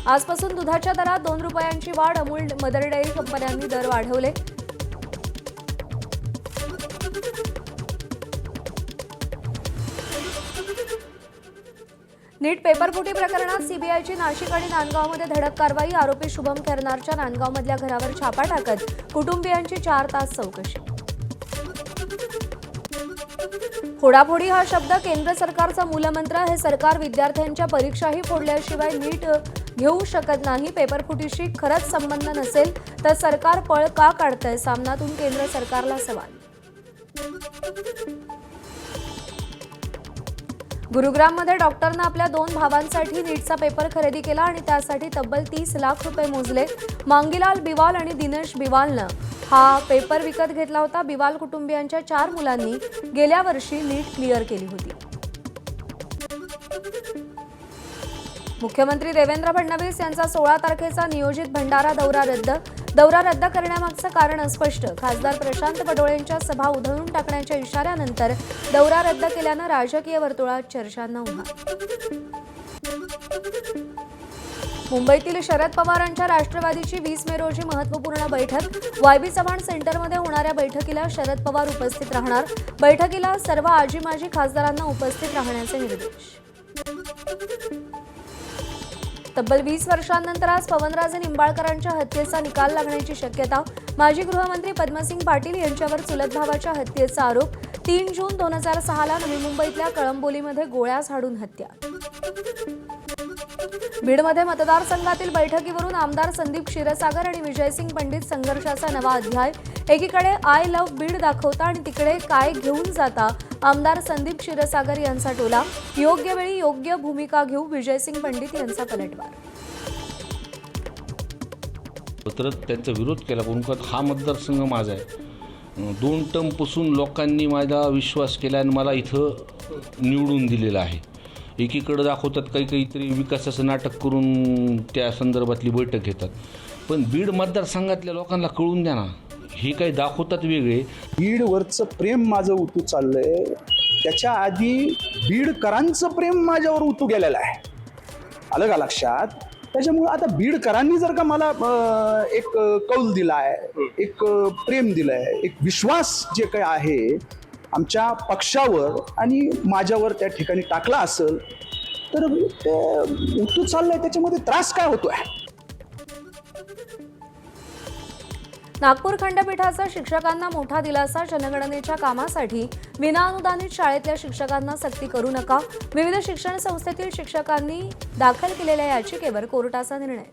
आजपासून दुधाच्या दरात 2 रुपयांची वाढ. अमूल, मदर डेअरी कंपन्यांनी दर वाढवले. नीट पेपरफुटी प्रकरणात सीबीआयची नाशिक आणि नांदगावमध्ये धडक कारवाई. आरोपी शुभम खेरनारच्या नांदगावमधल्या घरावर छापा टाकत कुटुंबियांची 4 तास चौकशी. फोडाफोडी हा शब्द केंद्र सरकारचा मूलमंत्र. हे सरकार विद्यार्थ्यांच्या परीक्षाही फोडल्याशिवाय नीट घेऊ शकत नाही. पेपरफुटीशी खरंच संबंध नसेल तर सरकार पळ का काढतंय? सामनातून केंद्र सरकारला सवाल. गुरुग्राममध्ये डॉक्टरनं आपल्या 2 भावांसाठी नीटचा पेपर खरेदी केला आणि त्यासाठी तब्बल 30 लाख रुपये मोजले. मांगीलाल बिवाल आणि दिनेश बिवालनं हा पेपर विकत घेतला होता. बिवाल कुटुंबियांच्या 4 मुलांनी गेल्या वर्षी नीट क्लिअर केली होती. मुख्यमंत्री देवेंद्र फडणवीस यांचा 16 तारखेचा नियोजित भंडारा दौरा रद्द. दौरा रद्द करण्यामागचं कारण अस्पष्ट. खासदार प्रशांत पडोळेंच्या सभा उधळून टाकण्याच्या इशाऱ्यानंतर दौरा रद्द केल्यानं राजकीय वर्तुळात चर्चांना उधाण. मुंबईतील शरद पवारांच्या राष्ट्रवादीची 20 मे रोजी महत्त्वपूर्ण बैठक. वायबी चव्हाण सेंटरमध्ये होणाऱ्या बैठकीला शरद पवार उपस्थित राहणार. बैठकीला सर्व आजी माजी खासदारांना उपस्थित राहण्याचे निर्देश. तब्बल 20 वर्षांनंतर आज पवनराजे निंबाळकरांच्या हत्येचा निकाल लागण्याची शक्यता. माजी गृहमंत्री पद्मसिंग पाटील यांच्यावर चुलत भावाच्या हत्येचा आरोप. 3 जून 2006ला नवी मुंबईतल्या कळंबोलीमध्ये गोळ्या झाडून हत्या. बीडमध्ये मतदारसंघातील बैठकीवरून आमदार संदीप क्षीरसागर आणि विजयसिंग पंडित संघर्षाचा नवा अध्याय. एकीकडे आय लव्ह बीड दाखवता आणि तिकडे काय घेऊन जाता आमदार संदीप क्षीरसागर यांचा टोला. योग्य वेळी योग्य भूमिका घेऊ विजयसिंग पंडित यांचा पलटवार. तर त्यांचा विरोध केला पण हा मतदारसंघ माझा आहे. 2 टर्मपासून लोकांनी माझा विश्वास केला आणि मला इथं निवडून दिलेलं आहे. एकीकडे दाखवतात काहीतरी विकासाचं नाटक करून त्या संदर्भातली बैठक घेतात. पण बीड मतदारसंघातल्या लोकांना कळून द्या ना, हे काही दाखवतात वेगळे. बीडवरचं प्रेम माझं उतू चाललंय. त्याच्या आधी बीडकरांचं प्रेम माझ्यावर उतू गेलेलं आहे. आलं का लक्षात? त्याच्यामुळे आता बीडकरांनी जर का मला एक कौल दिला आहे, एक प्रेम दिलं आहे, एक विश्वास जे काही आहे आमच्या पक्षावर आणि माझ्यावर त्या ठिकाणी टाकला असेल तर ते उतू चाललंय. त्याच्यामध्ये त्रास काय होतोय? नागपूर खंडपीठाचा शिक्षकांना मोठा दिलासा. जनगणनेच्या कामासाठी विनाअनुदानित शाळेतल्या शिक्षकांना सक्ती करू नका. विविध शिक्षण संस्थेतील शिक्षकांनी दाखल केलेल्या याचिकेवर कोर्टाचा निर्णय.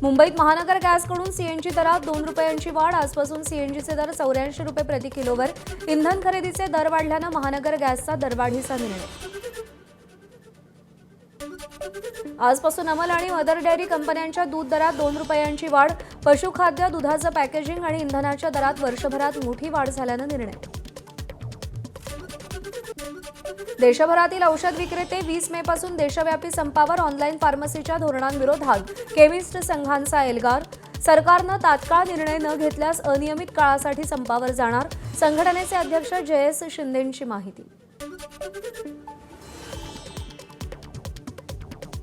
मुंबईत महानगर गॅसकडून सीएनजी दरात 2 रुपयांची वाढ. आजपासून सीएनजीचे दर 84 रुपये प्रति किलोवर. इंधन खरेदीचे दर वाढल्यानं महानगर गॅसचा दरवाढीचा निर्णय. आजपासून अमूल आणि मदर डेअरी कंपन्यांच्या दूध दरात 2 रुपयांची वाढ. पशुखाद्य, दुधाचं पॅकेजिंग आणि इंधनाच्या दरात वर्षभरात मोठी वाढ झाल्यानं निर्णय. देशभरातील औषध विक्रेते 20 मे पासून देशव्यापी संपावर. ऑनलाईन फार्मसीच्या धोरणांविरोधात केमिस्ट संघांचा एल्गार. सरकारनं तात्काळ निर्णय न घेतल्यास अनियमित काळासाठी संपावर जाणार. संघटनेचे अध्यक्ष जयेश शिंदेंची माहिती.